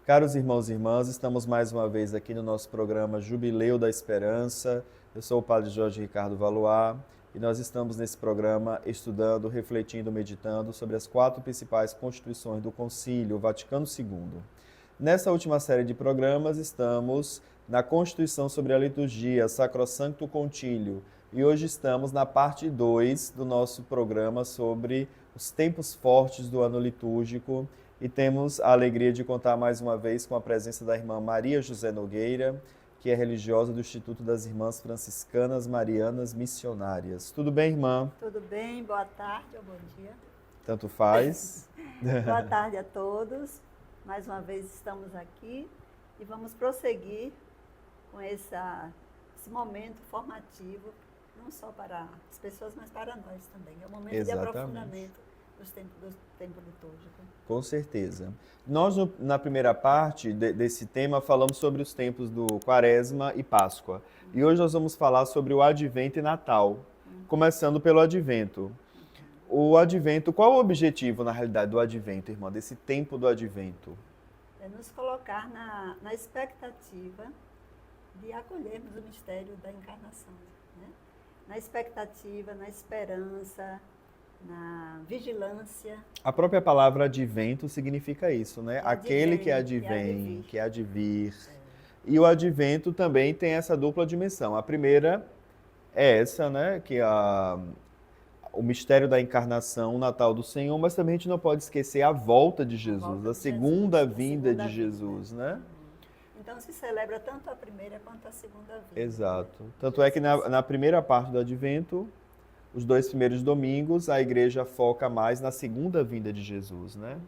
Caros irmãos e irmãs, estamos mais uma vez aqui no nosso programa Jubileu da Esperança. Eu sou o Padre Jorge Ricardo Valois e nós estamos nesse programa estudando, refletindo, meditando sobre as 4 principais constituições do Concílio Vaticano II. Nessa última série de programas estamos na Constituição sobre a Liturgia, Sacrosancto Concílio, e hoje estamos na parte 2 do nosso programa sobre os tempos fortes do ano litúrgico. E temos a alegria de contar mais uma vez com a presença da irmã Maria José Nogueira, que é religiosa do Instituto das Irmãs Franciscanas Marianas Missionárias. Tudo bem, irmã? Tudo bem, boa tarde ou bom dia. Tanto faz. Boa tarde a todos. Mais uma vez estamos aqui e vamos prosseguir com esse momento formativo, não só para as pessoas, mas para nós também. É um momento de aprofundamento do tempo litúrgico. Com certeza. Nós, na primeira parte desse tema, falamos sobre os tempos do Quaresma e Páscoa. E hoje nós vamos falar sobre o Advento e Natal, começando pelo Advento. O Advento, qual o objetivo, na realidade, do Advento, irmã, desse tempo do Advento? É nos colocar na expectativa de acolhermos o mistério da encarnação, né? Na expectativa, na esperança, na vigilância. A própria palavra advento significa isso, né? Aquele que advém, que há de vir. E o advento também tem essa dupla dimensão. A primeira é essa, né? Que é o mistério da encarnação, o Natal do Senhor, mas também a gente não pode esquecer a volta de Jesus, a segunda vinda de Jesus, né? Então se celebra tanto a primeira quanto a segunda vinda. Exato. Tanto é que na primeira parte do advento, os 2 primeiros domingos, a igreja foca mais na segunda vinda de Jesus, né?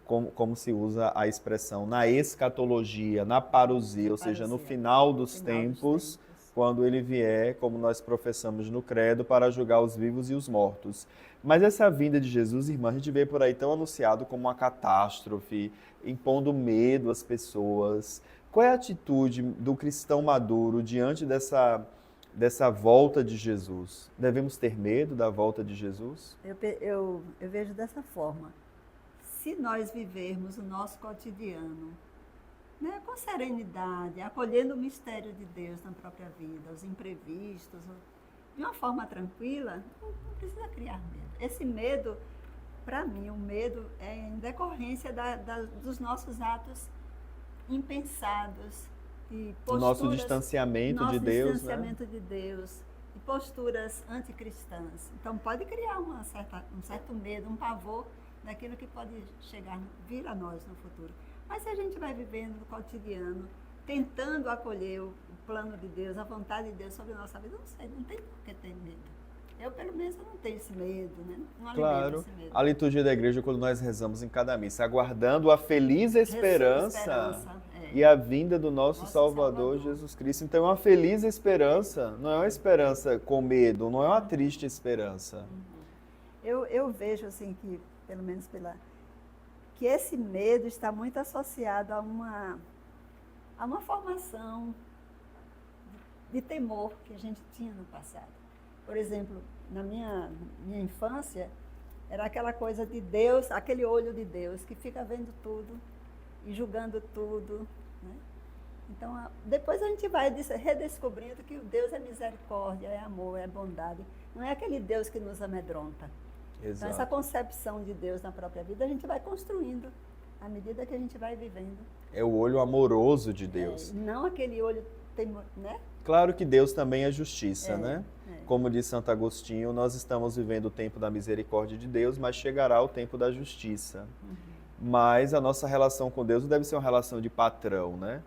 Como se usa a expressão na escatologia, na parousia, ou seja, no final dos tempos, quando ele vier, como nós professamos no credo, para julgar os vivos e os mortos. Mas essa vinda de Jesus, irmã, a gente vê por aí tão anunciado como uma catástrofe, impondo medo às pessoas. Qual é a atitude do cristão maduro diante dessa volta de Jesus? Devemos ter medo da volta de Jesus? Eu vejo dessa forma. Se nós vivermos o nosso cotidiano, né, com serenidade, acolhendo o mistério de Deus na própria vida, os imprevistos, de uma forma tranquila, não precisa criar medo. Esse medo, para mim, o medo é em decorrência dos nossos atos impensados, o nosso distanciamento de Deus, distanciamento, né? De Deus, de posturas anticristãs. Então pode criar um certo medo, um pavor daquilo que pode vir a nós no futuro. Mas se a gente vai vivendo no cotidiano, tentando acolher o plano de Deus, a vontade de Deus sobre a nossa vida, não tem por que ter medo. Eu, pelo menos, não tenho esse medo, né? Não claro, esse medo. A liturgia da igreja, quando nós rezamos em cada missa, aguardando a feliz esperança e a vinda do nosso Salvador Jesus Cristo. Então é uma feliz esperança, não é uma esperança com medo, não é uma triste esperança. Eu vejo assim que, pelo menos que esse medo está muito associado a uma formação de temor que a gente tinha no passado. Por exemplo, na minha infância, era aquela coisa de Deus, aquele olho de Deus que fica vendo tudo e julgando tudo, né? Então, depois a gente vai redescobrindo que o Deus é misericórdia, é amor, é bondade. Não é aquele Deus que nos amedronta. Exato. Então, essa concepção de Deus na própria vida, a gente vai construindo à medida que a gente vai vivendo. É o olho amoroso de Deus. Não aquele olho, né? Claro que Deus também é justiça, né? Como diz Santo Agostinho, nós estamos vivendo o tempo da misericórdia de Deus, mas chegará o tempo da justiça. Mas a nossa relação com Deus não deve ser uma relação de patrão, né?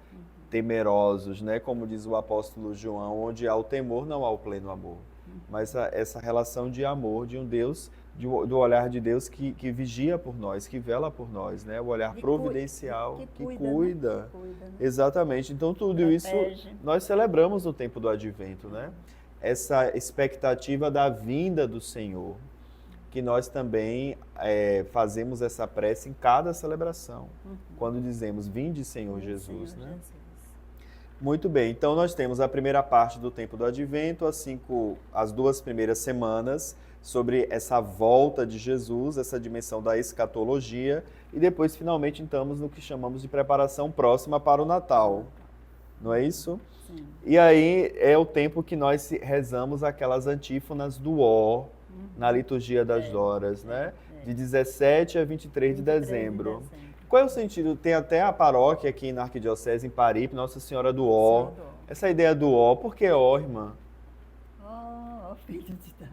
Temerosos, né? Como diz o apóstolo João, onde há o temor, não há o pleno amor. Mas essa relação de amor de um Deus, do olhar de Deus que vigia por nós, que vela por nós, né? O olhar providencial, que cuida. Né? Exatamente. Então tudo isso nós celebramos no tempo do Advento, né? Essa expectativa da vinda do Senhor, que nós também fazemos essa prece em cada celebração, quando dizemos, vinde Senhor Jesus, né? Muito bem, então nós temos a primeira parte do tempo do Advento, as 2 primeiras semanas, sobre essa volta de Jesus, essa dimensão da escatologia, e depois finalmente entramos no que chamamos de preparação próxima para o Natal, não é isso? Sim. E aí é o tempo que nós rezamos aquelas antífonas do Ó, na liturgia das horas, né? De 17 a 23 de dezembro. Qual é o sentido? Tem até a paróquia aqui na Arquidiocese, em Paripe, Nossa Senhora do Ó. Essa ideia do Ó, por que Ó, irmã? Ó, filho de Davi.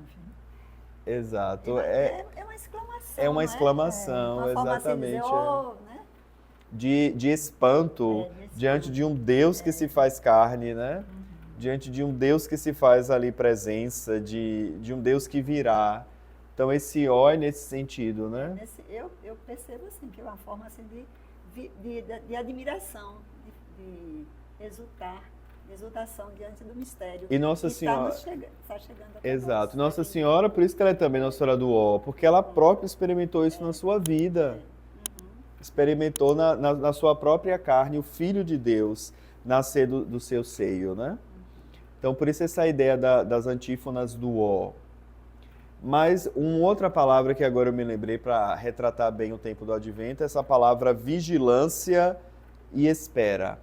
Exato. É uma exclamação. É uma exclamação, uma forma exatamente. Assim de dizer, ó, né? De espanto diante de um Deus que se faz carne, né? Diante de um Deus que se faz ali presença, de um Deus que virá. Então esse ó é nesse sentido, né? Eu percebo assim, que é uma forma assim, de admiração, de exultação diante do mistério. E Nossa Senhora... Está chegando a Exato. Nossa Senhora, por isso que ela é também Nossa Senhora do Ó, porque ela própria experimentou isso na sua vida. Experimentou na sua própria carne o Filho de Deus nascer do seu seio, né? Então, por isso essa ideia das antífonas do Ó. Mas uma outra palavra que agora eu me lembrei para retratar bem o tempo do Advento é essa palavra vigilância e espera.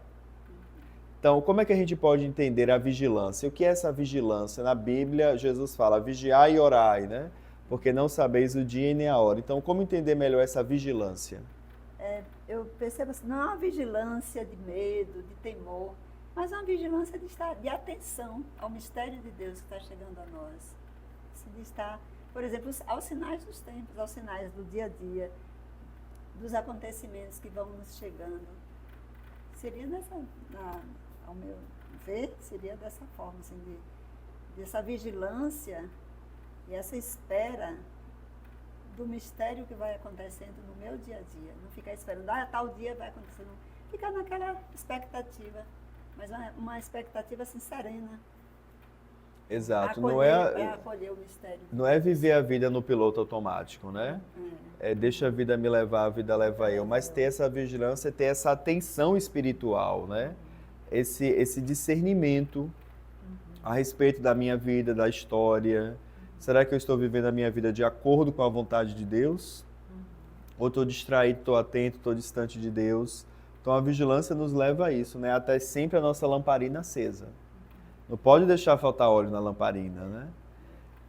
Então, como é que a gente pode entender a vigilância? O que é essa vigilância? Na Bíblia, Jesus fala, vigiai e orai, né? Porque não sabeis o dia e nem a hora. Então, como entender melhor essa vigilância? Eu percebo assim, não é uma vigilância de medo, de temor, mas é uma vigilância de atenção ao mistério de Deus que está chegando a nós. De estar, por exemplo, aos sinais dos tempos, aos sinais do dia a dia, dos acontecimentos que vão nos chegando. Seria ao meu ver, seria dessa forma, assim, dessa vigilância e essa espera do mistério que vai acontecendo no meu dia a dia. Não ficar esperando, tal dia vai acontecer. Não. Ficar naquela expectativa, mas uma expectativa assim, serena. Exato, acolher o mistério. Não é viver a vida no piloto automático, né? Deixa a vida me levar, a vida leva eu. Mas ter essa vigilância, ter essa atenção espiritual, né? Esse discernimento a respeito da minha vida, da história. Será que eu estou vivendo a minha vida de acordo com a vontade de Deus? Ou estou distraído, estou atento, estou distante de Deus? Então a vigilância nos leva a isso, né? Até sempre a nossa lamparina acesa. Não pode deixar faltar óleo na lamparina, né?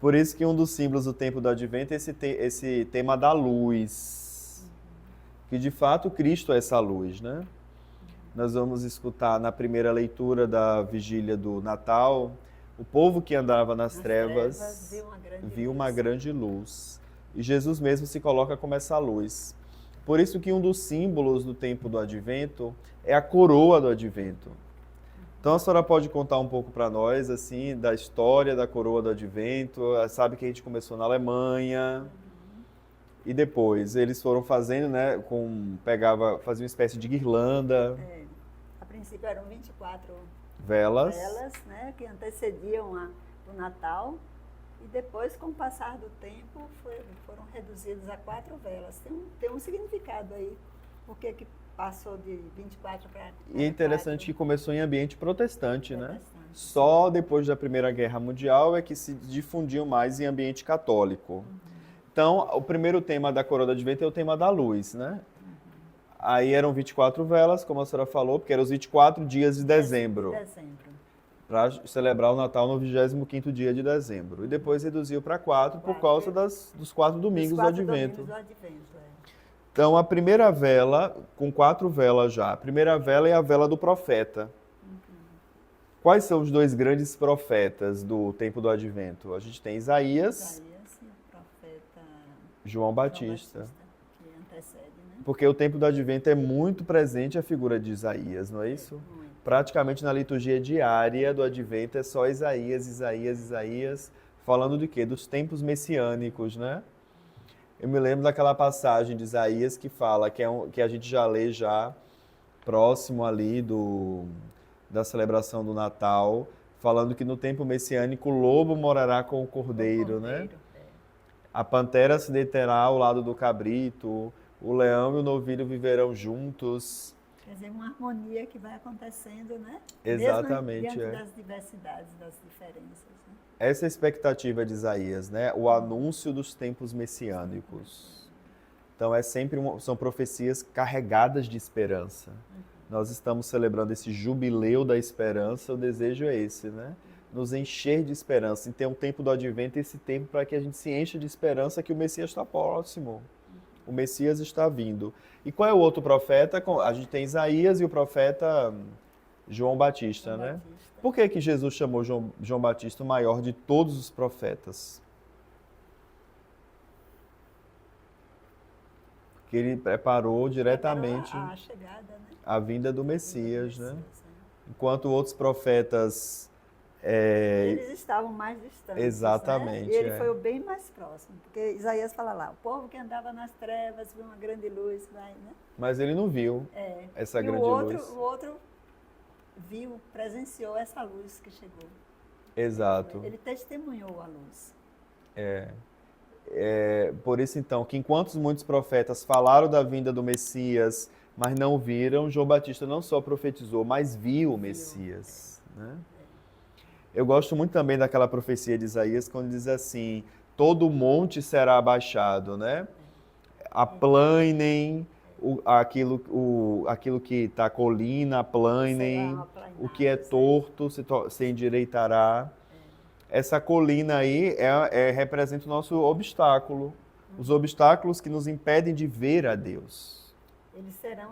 Por isso que um dos símbolos do tempo do Advento é esse tema da luz. Que de fato Cristo é essa luz, né? Nós vamos escutar na primeira leitura da vigília do Natal, o povo que andava nas trevas viu uma grande luz. E Jesus mesmo se coloca como essa luz. Por isso que um dos símbolos do tempo do Advento é a coroa do Advento. Então a senhora pode contar um pouco para nós, assim, da história da coroa do Advento. Sabe que a gente começou na Alemanha e depois eles foram fazendo, né, fazia uma espécie de guirlanda. A princípio eram 24 velas, né, que antecediam o Natal e depois, com o passar do tempo, foram reduzidos a 4 velas. Tem um significado aí, porque que passou de 24 para... E é interessante que começou em ambiente protestante, né? Só depois da Primeira Guerra Mundial é que se difundiu mais em ambiente católico. Então, o primeiro tema da coroa do Advento é o tema da luz, né? Aí eram 24 velas, como a senhora falou, porque eram os 24 dias de dezembro. Para celebrar o Natal no 25º dia de dezembro. E depois reduziu para 4 por causa dos 4 domingos do Advento. Então, a primeira vela, com 4 velas já. A primeira vela é a vela do profeta. Quais são os 2 grandes profetas do tempo do Advento? A gente tem Isaías e o profeta João Batista. Que antecede, né? Porque o tempo do Advento é muito presente a figura de Isaías, não é isso? Muito. Praticamente na liturgia diária do Advento é só Isaías, falando de quê? Dos tempos messiânicos, né? Eu me lembro daquela passagem de Isaías que fala, que a gente já lê já próximo ali da celebração do Natal, falando que no tempo messiânico o lobo morará com o cordeiro, né? A pantera se deterá ao lado do cabrito, o leão e o novilho viverão juntos. Quer dizer, uma harmonia que vai acontecendo, né? Exatamente, Mesmo diante das diversidades, das diferenças. Né? Essa é a expectativa de Isaías, né? O anúncio dos tempos messiânicos. Então são profecias carregadas de esperança. Nós estamos celebrando esse jubileu da esperança, o desejo é esse, né? Nos encher de esperança, e ter um tempo do advento, esse tempo para que a gente se encha de esperança que o Messias está próximo. O Messias está vindo. E qual é o outro profeta? A gente tem Isaías e o profeta João Batista, né? Por que Jesus chamou João Batista o maior de todos os profetas? Porque ele preparou diretamente a chegada, né? a vinda do Messias, né? Enquanto outros profetas... Eles estavam mais distantes. Exatamente. Né? E ele foi o bem mais próximo. Porque Isaías fala lá, o povo que andava nas trevas viu uma grande luz. Vai, né? Mas ele não viu essa grande luz. O outro viu, presenciou essa luz que chegou. Exato. Ele testemunhou a luz. Por isso, então, que enquanto muitos profetas falaram da vinda do Messias, mas não viram, João Batista não só profetizou, mas viu o Messias. Né? Eu gosto muito também daquela profecia de Isaías, quando diz assim, todo monte será abaixado, né? Aplanem aquilo que está colina, aplanem, o que é torto se endireitará. Essa colina aí representa o nosso obstáculo, os obstáculos que nos impedem de ver a Deus. Eles serão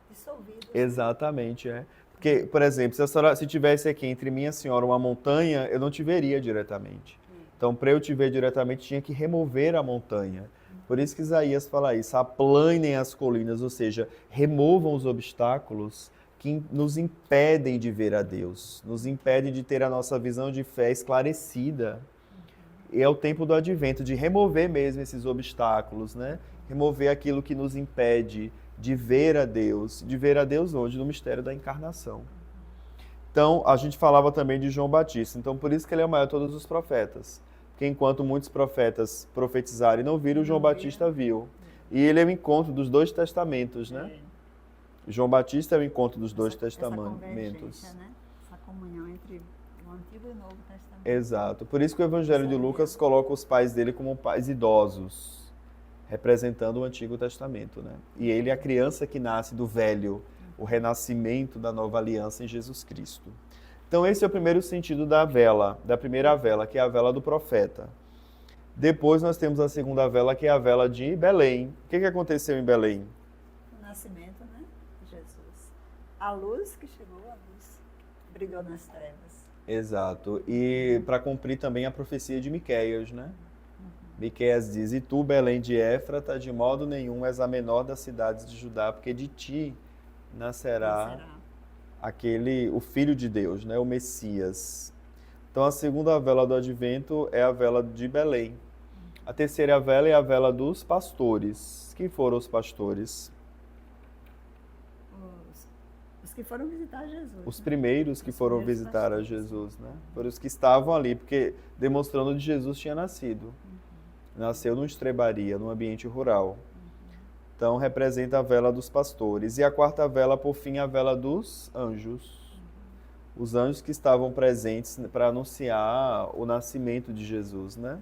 dissolvidos. Exatamente, Porque, por exemplo, se tivesse aqui entre mim e a senhora uma montanha, eu não te veria diretamente. Então, para eu te ver diretamente, tinha que remover a montanha. Por isso que Isaías fala isso, aplanem as colinas, ou seja, removam os obstáculos que nos impedem de ver a Deus, nos impedem de ter a nossa visão de fé esclarecida. E é o tempo do advento, de remover mesmo esses obstáculos, né? Remover aquilo que nos impede de ver a Deus onde? No mistério da encarnação. Então, a gente falava também de João Batista, então por isso que ele é o maior de todos os profetas. Porque enquanto muitos profetas profetizaram e não viram, João Batista viu. E ele é o encontro dos dois testamentos, né? João Batista é o encontro dos dois testamentos. Né? Essa comunhão entre o Antigo e o Novo Testamento. Exato. Por isso que o Evangelho de Lucas coloca os pais dele como pais idosos, representando o Antigo Testamento, né? E ele é a criança que nasce do velho, o renascimento da nova aliança em Jesus Cristo. Então esse é o primeiro sentido da vela, da primeira vela, que é a vela do profeta. Depois nós temos a segunda vela, que é a vela de Belém. O que aconteceu em Belém? O nascimento, né, de Jesus. A luz que chegou, a luz brilhou nas trevas. Exato. E para cumprir também a profecia de Miqueias, né? Miqueias diz, e tu, Belém de Éfrata, de modo nenhum és a menor das cidades de Judá, porque de ti nascerá o Filho de Deus, né? O Messias. Então a segunda vela do advento é a vela de Belém. A terceira vela é a vela dos pastores. Quem foram os pastores? Os que foram visitar Jesus. Os primeiros que foram visitar a Jesus, né? Foram os que estavam ali, porque demonstrando que Jesus tinha nascido. Nasceu numa estrebaria, num ambiente rural. Então, representa a vela dos pastores. E a quarta vela, por fim, a vela dos anjos. Os anjos que estavam presentes para anunciar o nascimento de Jesus, né?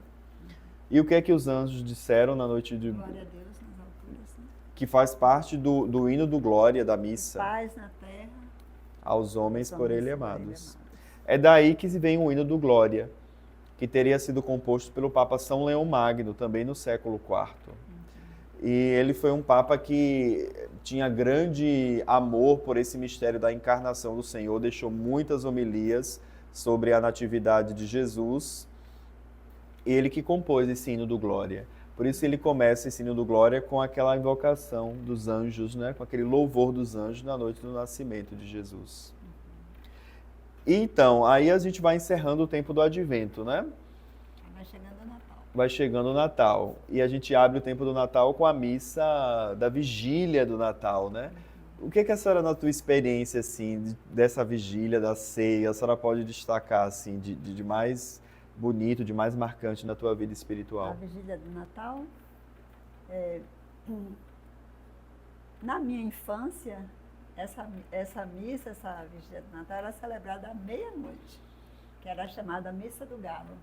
E o que é que os anjos disseram na noite de... Glória a Deus nas alturas, né? Que faz parte do hino do Glória, da missa. Paz na terra. Aos homens por ele amados. É daí que vem o hino do Glória, que teria sido composto pelo Papa São Leão Magno, também no século IV. E ele foi um Papa que tinha grande amor por esse mistério da encarnação do Senhor, deixou muitas homilias sobre a natividade de Jesus, e ele que compôs esse hino do Glória. Por isso ele começa esse hino do Glória com aquela invocação dos anjos, né? Com aquele louvor dos anjos na noite do nascimento de Jesus. Então, aí a gente vai encerrando o tempo do advento, né? Vai chegando o Natal. Vai chegando o Natal. E a gente abre o tempo do Natal com a missa da vigília do Natal, né? O que a senhora, na tua experiência, assim, dessa vigília, da ceia, a senhora pode destacar, assim, de mais bonito, de mais marcante na tua vida espiritual? A vigília do Natal, na minha infância, essa missa, essa vigília do Natal, era celebrada à meia-noite, que era chamada Missa do Galo,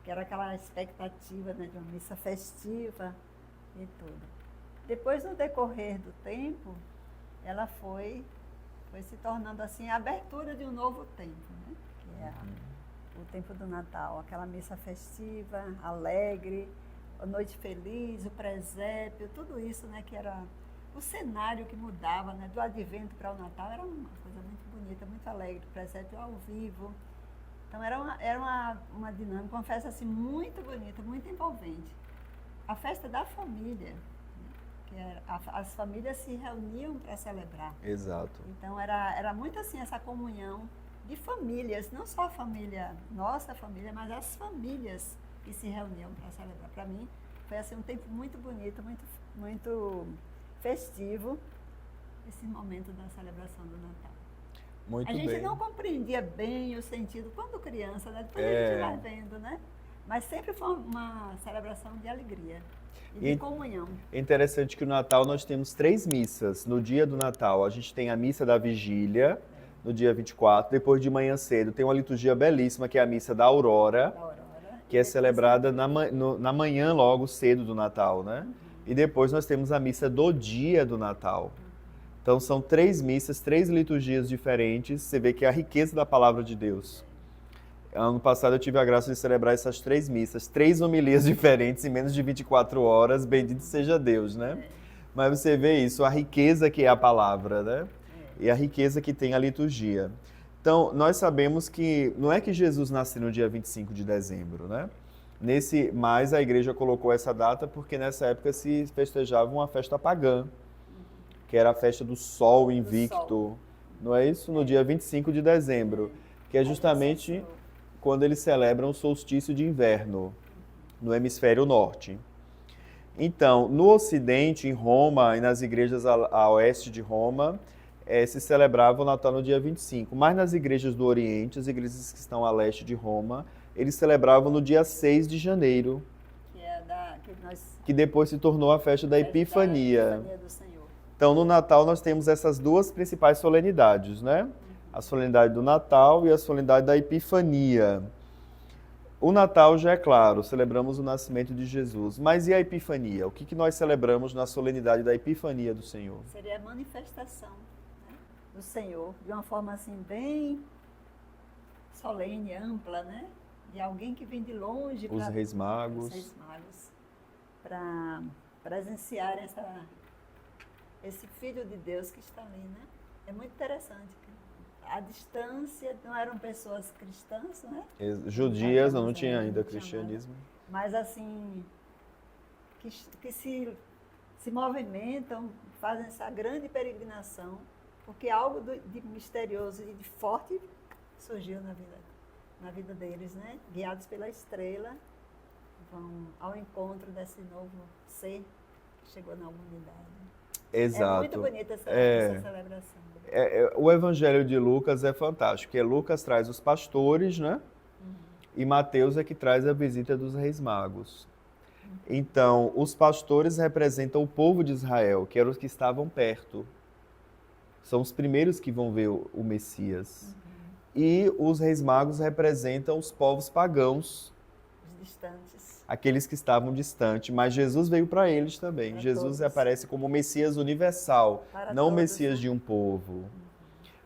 que era aquela expectativa, né, de uma missa festiva e tudo. Depois, no decorrer do tempo, ela foi se tornando assim a abertura de um novo tempo, né? Que é o tempo do Natal, aquela missa festiva, alegre, a noite feliz, o presépio, tudo isso, né, que era o cenário que mudava, né, do advento para o Natal, era uma coisa muito bonita, muito alegre, o presépio ao vivo. Então era uma dinâmica, uma festa assim muito bonita, muito envolvente. A festa da família, que as famílias se reuniam para celebrar. Exato. Então era muito assim essa comunhão de famílias, não só a família, nossa família, mas as famílias que se reuniam para celebrar. Para mim foi assim um tempo muito bonito, muito festivo, esse momento da celebração do Natal. Muito A gente bem. não compreendia bem o sentido quando criança, né? Depois a gente vai vendo, né? Mas sempre foi uma celebração de alegria e de comunhão. É interessante que no Natal nós temos 3 missas. No dia do Natal a gente tem a missa da vigília, no dia 24. Depois de manhã cedo tem uma liturgia belíssima, que é a missa da Aurora, que é celebrada na manhã logo cedo do Natal, né? E depois nós temos a missa do dia do Natal. Então são 3 missas, 3 liturgias diferentes. Você vê que é a riqueza da palavra de Deus. Ano passado eu tive a graça de celebrar essas 3 missas, 3 homilias diferentes em menos de 24 horas. Bendito seja Deus, né? Mas você vê isso, a riqueza que é a palavra, né? E a riqueza que tem a liturgia. Então, nós sabemos que não é que Jesus nasceu no dia 25 de dezembro, né? Mas a igreja colocou essa data porque nessa época se festejava uma festa pagã, que era a festa do Sol Invicto, não é isso? No dia 25 de dezembro, que é justamente quando eles celebram o solstício de inverno, no hemisfério norte. Então, no Ocidente, em Roma e nas igrejas a oeste de Roma, se celebrava o Natal no dia 25. Mas nas igrejas do Oriente, as igrejas que estão a leste de Roma, eles celebravam no dia 6 de janeiro, que depois se tornou a festa da Epifania. Do Senhor. Então, no Natal, nós temos essas 2 principais solenidades, né? A solenidade do Natal e a solenidade da Epifania. O Natal já é claro, celebramos o nascimento de Jesus. Mas e a Epifania? O que nós celebramos na solenidade da Epifania do Senhor? Seria a manifestação, né, do Senhor, de uma forma assim bem solene, ampla, né? De alguém que vem de longe. Os Reis Magos. Para presenciar esse Filho de Deus que está ali, né? É muito interessante. A distância, não eram pessoas cristãs, né? Judias, não tinha ainda cristianismo. Mas assim, que se movimentam, fazem essa grande peregrinação, porque algo de misterioso e de forte surgiu na vida deles, né? Guiados pela estrela, vão ao encontro desse novo ser que chegou na humanidade. Exato. É muito bonita essa celebração. O Evangelho de Lucas é fantástico, porque Lucas traz os pastores, né? E Mateus é que traz a visita dos Reis Magos. Então, os pastores representam o povo de Israel, que eram os que estavam perto. São os primeiros que vão ver o Messias. E os Reis Magos representam os povos pagãos. Os distantes. Aqueles que estavam distantes, mas Jesus veio para eles também. Jesus aparece como o Messias universal, não o Messias de um povo.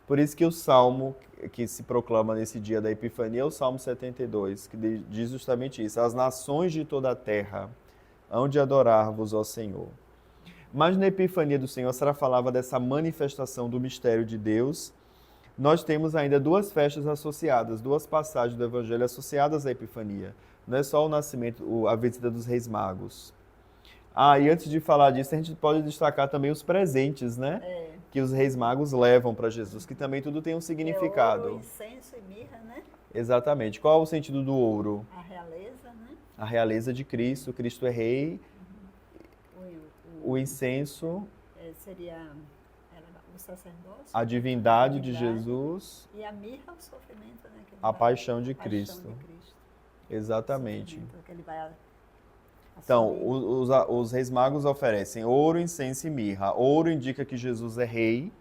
Por isso que o Salmo que se proclama nesse dia da Epifania é o Salmo 72, que diz justamente isso: as nações de toda a terra hão de adorar-vos, ó Senhor. Mas na Epifania do Senhor, a senhora falava dessa manifestação do mistério de Deus. Nós temos ainda 2 festas associadas, 2 passagens do Evangelho associadas à Epifania. Não é só o nascimento, a visita dos Reis Magos. E antes de falar disso, a gente pode destacar também os presentes, né? Que os Reis Magos levam para Jesus, que também tudo tem um significado. Ouro, incenso e mirra, né? Exatamente. Qual é o sentido do ouro? A realeza, né? A realeza de Cristo. Cristo é rei. O incenso. Seria o sacerdócio. A divindade de Jesus. E a mirra, o sofrimento, né? A paixão de Cristo. Exatamente. Então, os Reis Magos oferecem ouro, incenso e mirra. Ouro indica que Jesus é rei,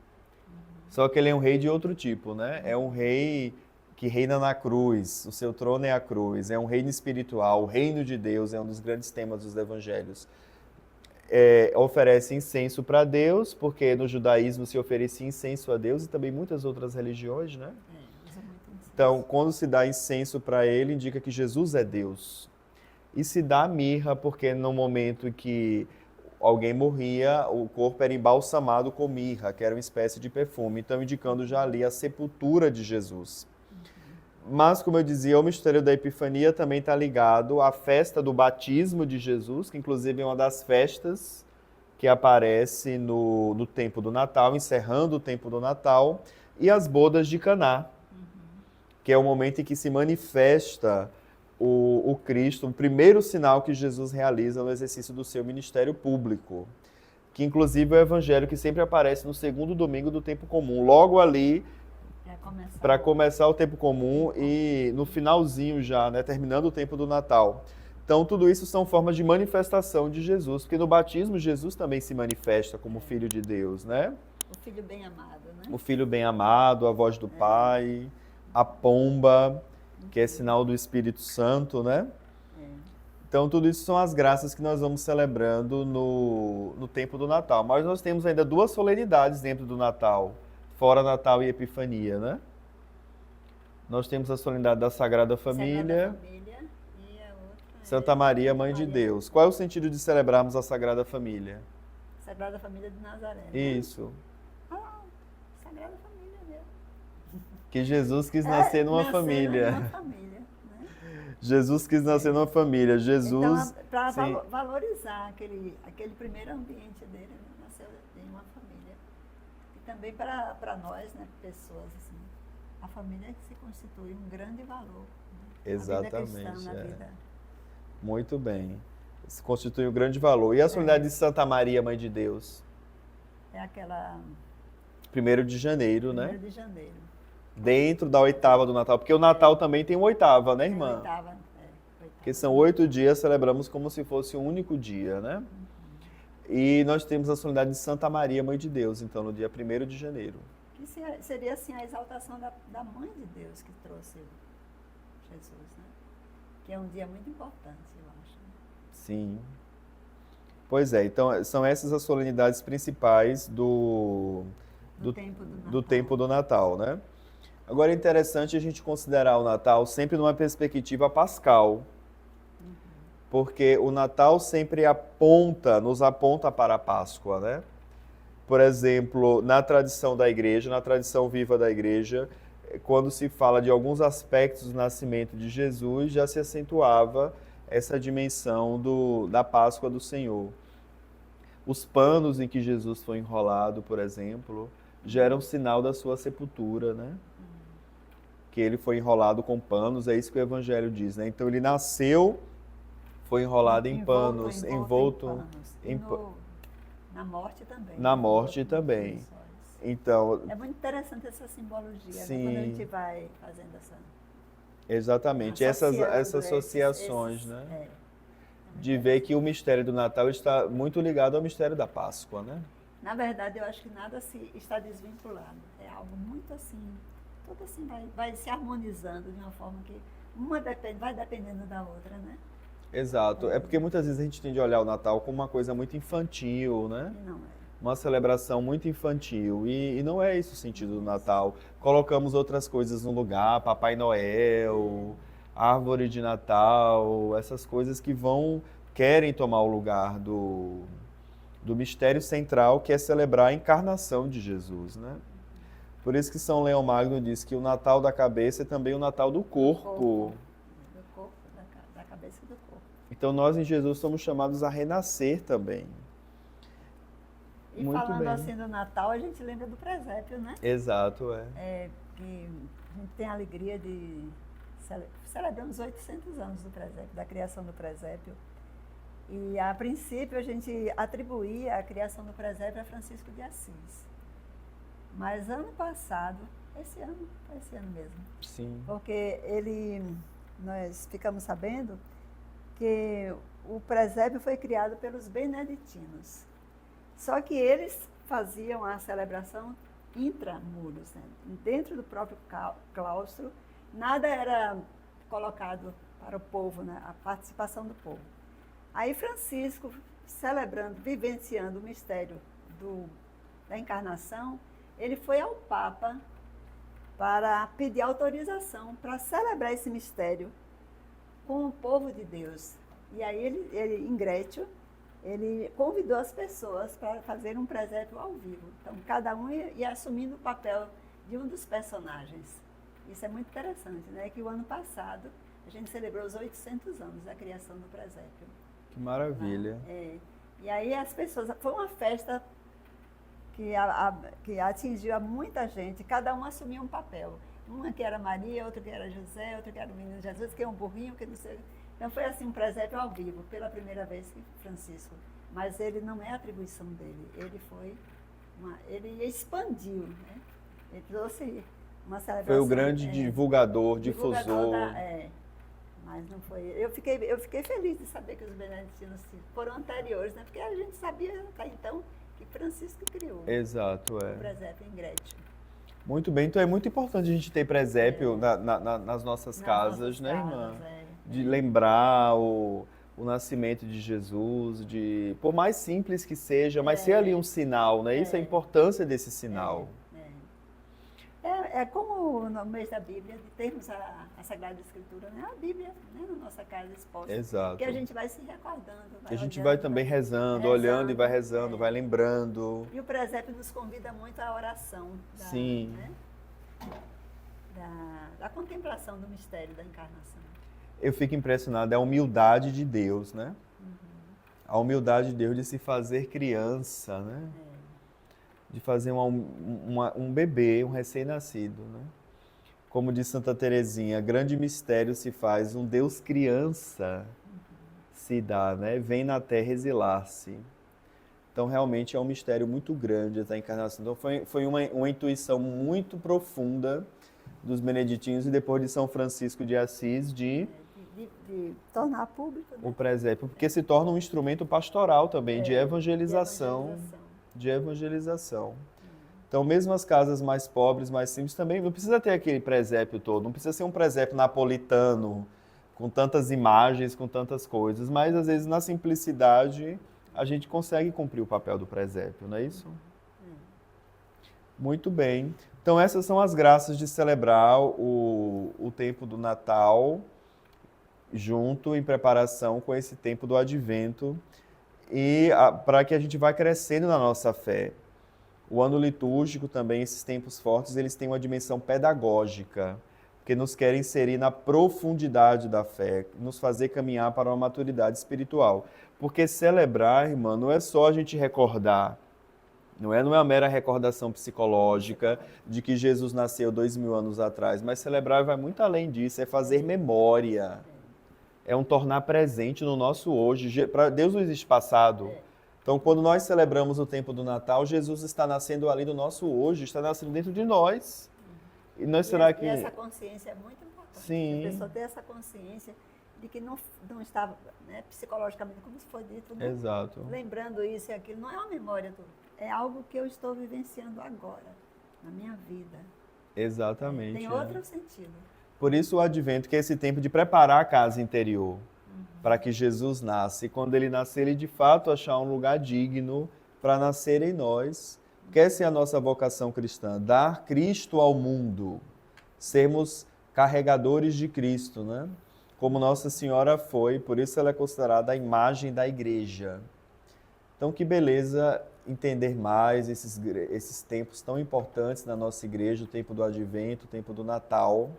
Só que ele é um rei de outro tipo, né? É um rei que reina na cruz, o seu trono é a cruz, é um reino espiritual, o reino de Deus é um dos grandes temas dos evangelhos. Oferece incenso para Deus, porque no judaísmo se oferecia incenso a Deus e também muitas outras religiões, né? Usa muito incenso. Então, quando se dá incenso para ele, indica que Jesus é Deus. E se dá mirra, porque no momento em que alguém morria, o corpo era embalsamado com mirra, que era uma espécie de perfume, então indicando já ali a sepultura de Jesus. Mas, como eu dizia, o mistério da Epifania também está ligado à festa do batismo de Jesus, que inclusive é uma das festas que aparece no tempo do Natal, encerrando o tempo do Natal, e as bodas de Caná, que é o momento em que se manifesta o Cristo, o primeiro sinal que Jesus realiza no exercício do seu ministério público, que inclusive é o evangelho que sempre aparece no segundo domingo do tempo comum, logo ali para começar o tempo comum e no finalzinho já, né, terminando o tempo do Natal. Então, tudo isso são formas de manifestação de Jesus, porque no batismo Jesus também se manifesta como Filho de Deus, né? O Filho bem amado, né? O Filho bem amado, a voz do Pai, a pomba, que é sinal do Espírito Santo, né? Então, tudo isso são as graças que nós vamos celebrando no tempo do Natal. Mas nós temos ainda duas solenidades dentro do Natal, fora Natal e Epifania, né? Nós temos a solenidade da Sagrada Família, e a outra Santa Maria, Mãe de Deus. Qual é o sentido de celebrarmos a Sagrada Família? Sagrada Família de Nazaré. Né? Isso. Sagrada Família mesmo. Que Jesus quis nascer numa família. Numa família, né? Jesus quis nascer numa família. Jesus. Então, para valorizar aquele primeiro ambiente dele, ele nasceu em uma família. E também para nós, né, pessoas assim, a família se constitui um grande valor. Né? Exatamente. Na vida cristã, na vida. Muito bem. Se constitui um grande valor. E a solenidade de Santa Maria, Mãe de Deus? É aquela... 1º de janeiro, né? 1º de janeiro. Dentro da oitava do Natal. Porque o Natal também tem uma oitava, né, irmã? Oitava. Que são 8 dias, celebramos como se fosse um único dia, né? E nós temos a solenidade de Santa Maria, Mãe de Deus, então, no dia 1º de janeiro. Que seria, assim, a exaltação da Mãe de Deus que trouxe Jesus, né? Que é um dia muito importante, eu acho. Né? Sim. Pois é, então são essas as solenidades principais do tempo do Natal, né? Agora é interessante a gente considerar o Natal sempre numa perspectiva pascal, porque o Natal sempre nos aponta para a Páscoa, né? Por exemplo, na tradição da igreja, na tradição viva da igreja, quando se fala de alguns aspectos do nascimento de Jesus, já se acentuava essa dimensão da Páscoa do Senhor. Os panos em que Jesus foi enrolado, por exemplo, já eram sinal da sua sepultura, né? Que ele foi enrolado com panos, é isso que o Evangelho diz, né? Então ele nasceu, foi enrolado em panos, envolto em panos. Na morte também. Na morte também. Então, é muito interessante essa simbologia, sim, né? Quando a gente vai fazendo essa... Exatamente, essas associações, né? De ver que o mistério do Natal está muito ligado ao mistério da Páscoa, né? Na verdade, eu acho que nada está desvinculado. É algo muito assim, tudo assim vai se harmonizando de uma forma que uma vai dependendo da outra, né? Exato, é porque muitas vezes a gente tende a olhar o Natal como uma coisa muito infantil, né? E não é. Uma celebração muito infantil, e não é esse o sentido do Natal. Colocamos outras coisas no lugar, Papai Noel, árvore de Natal, essas coisas que querem tomar o lugar do mistério central, que é celebrar a encarnação de Jesus, né? Por isso que São Leão Magno diz que o Natal da cabeça é também o Natal do corpo. Do corpo, da cabeça e do corpo. Então nós em Jesus somos chamados a renascer também. E muito falando bem. Assim do Natal, a gente lembra do presépio, né? Exato, Que a gente tem a alegria de celebramos 800 anos do presépio, da criação do presépio. E a princípio a gente atribuía a criação do presépio a Francisco de Assis. Mas ano passado, esse ano mesmo. Sim. Porque nós ficamos sabendo que o presépio foi criado pelos beneditinos. Só que eles faziam a celebração intramuros, né? Dentro do próprio claustro, nada era colocado para o povo, né? A participação do povo. Aí Francisco, celebrando, vivenciando o mistério da encarnação, ele foi ao Papa para pedir autorização para celebrar esse mistério com o povo de Deus. E aí ele em Grétio, ele convidou as pessoas para fazer um presépio ao vivo. Então, cada um ia assumindo o papel de um dos personagens. Isso é muito interessante, né? Que o ano passado a gente celebrou os 800 anos da criação do presépio. Que maravilha. E aí as pessoas... Foi uma festa que atingiu a muita gente, cada um assumia um papel. Uma que era Maria, outra que era José, outra que era o menino Jesus, que é um burrinho, que não sei... Então foi assim um presépio ao vivo, pela primeira vez que Francisco. Mas ele não é atribuição dele, ele expandiu, né? Ele trouxe uma celebração. Foi o grande divulgador, difusor. Mas não foi. Eu fiquei feliz de saber que os beneditinos foram anteriores, né? Porque a gente sabia até então que Francisco criou. Exato, o presépio em Grétio. Muito bem, então é muito importante a gente ter presépio nas nossas casas, né, irmã? De lembrar o nascimento de Jesus, por mais simples que seja, mas ser ali um sinal, né? Isso é a importância desse sinal. É como no mês da Bíblia, de termos a Sagrada Escritura, né? A Bíblia, né? Na nossa casa exposta. Exato. Que a gente vai se recordando. Que a gente vai também rezando, olhando e vai rezando, vai lembrando. E o presépio nos convida muito à oração. Sim. Né? Da contemplação do mistério da encarnação. Eu fico impressionado, é a humildade de Deus, né? A humildade de Deus de se fazer criança, né? De fazer um bebê, um recém-nascido, né? Como diz Santa Teresinha, grande mistério se faz, um Deus criança se dá, né? Vem na terra exilar-se. Então, realmente é um mistério muito grande essa encarnação. Então, foi uma intuição muito profunda dos beneditinos e depois de São Francisco de Assis de tornar público, né? O presépio, porque se torna um instrumento pastoral também, de evangelização. De evangelização. Então, mesmo as casas mais pobres, mais simples, também não precisa ter aquele presépio todo, não precisa ser um presépio napolitano, com tantas imagens, com tantas coisas, mas às vezes na simplicidade a gente consegue cumprir o papel do presépio, não é isso? Muito bem. Então, essas são as graças de celebrar o tempo do Natal, junto em preparação com esse tempo do Advento, e para que a gente vá crescendo na nossa fé. O ano litúrgico também, esses tempos fortes, eles têm uma dimensão pedagógica, porque nos querem inserir na profundidade da fé, nos fazer caminhar para uma maturidade espiritual. Porque celebrar, irmã, não é só a gente recordar, não é uma mera recordação psicológica de que Jesus nasceu 2000 anos atrás, mas celebrar vai muito além disso, é fazer memória. É um tornar presente no nosso hoje. Para Deus não existe passado. Então, quando nós celebramos o tempo do Natal, Jesus está nascendo ali no nosso hoje, está nascendo dentro de nós. E nós será que... E essa consciência é muito importante. Sim. A pessoa ter essa consciência de que não estava, né, psicologicamente, como se foi dito, né? Exato. Lembrando isso e aquilo. Não é uma memória, é algo que eu estou vivenciando agora, na minha vida. Exatamente. Tem outro sentido. Por isso o Advento, que é esse tempo de preparar a casa interior, para que Jesus nasça. E quando ele nascer, ele de fato achar um lugar digno para nascer em nós. Que essa é a nossa vocação cristã, dar Cristo ao mundo, sermos carregadores de Cristo, né? Como Nossa Senhora foi, por isso ela é considerada a imagem da igreja. Então, que beleza entender mais esses tempos tão importantes na nossa igreja, o tempo do Advento, o tempo do Natal.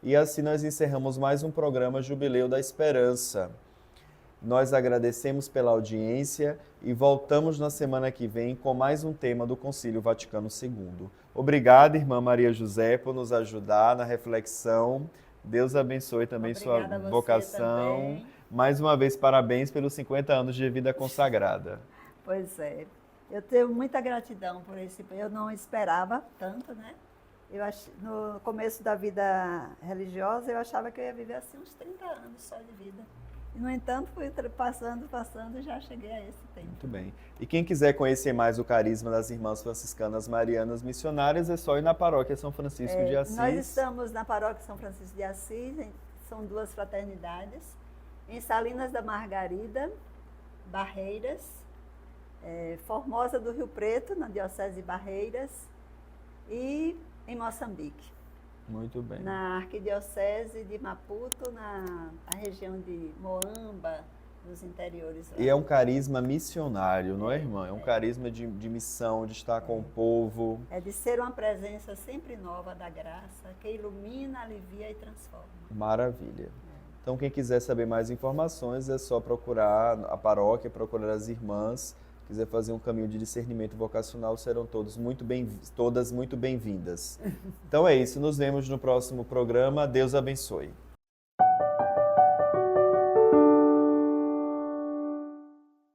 E assim nós encerramos mais um programa Jubileu da Esperança. Nós agradecemos pela audiência e voltamos na semana que vem com mais um tema do Concílio Vaticano II. Obrigada, irmã Maria José, por nos ajudar na reflexão. Deus abençoe também sua vocação. Também. Mais uma vez, parabéns pelos 50 anos de vida consagrada. Pois é. Eu tenho muita gratidão por esse... Eu não esperava tanto, né? No começo da vida religiosa, eu achava que eu ia viver assim uns 30 anos só de vida. No entanto, fui passando e já cheguei a esse tempo. Muito bem. E quem quiser conhecer mais o carisma das Irmãs Franciscanas Marianas Missionárias, é só ir na Paróquia São Francisco de Assis. Nós estamos na Paróquia São Francisco de Assis, são 2 fraternidades, em Salinas da Margarida, Barreiras, Formosa do Rio Preto, na Diocese de Barreiras, e em Moçambique. Muito bem. Na Arquidiocese de Maputo, na região de Moamba, nos interiores lá. E é um carisma missionário, não é, irmã? É um carisma de missão, de estar com o povo. É de ser uma presença sempre nova da graça, que ilumina, alivia e transforma. Maravilha. Então, quem quiser saber mais informações, é só procurar a paróquia, procurar as irmãs. Quiser fazer um caminho de discernimento vocacional, serão todas muito bem-vindas. Então é isso, nos vemos no próximo programa. Deus abençoe.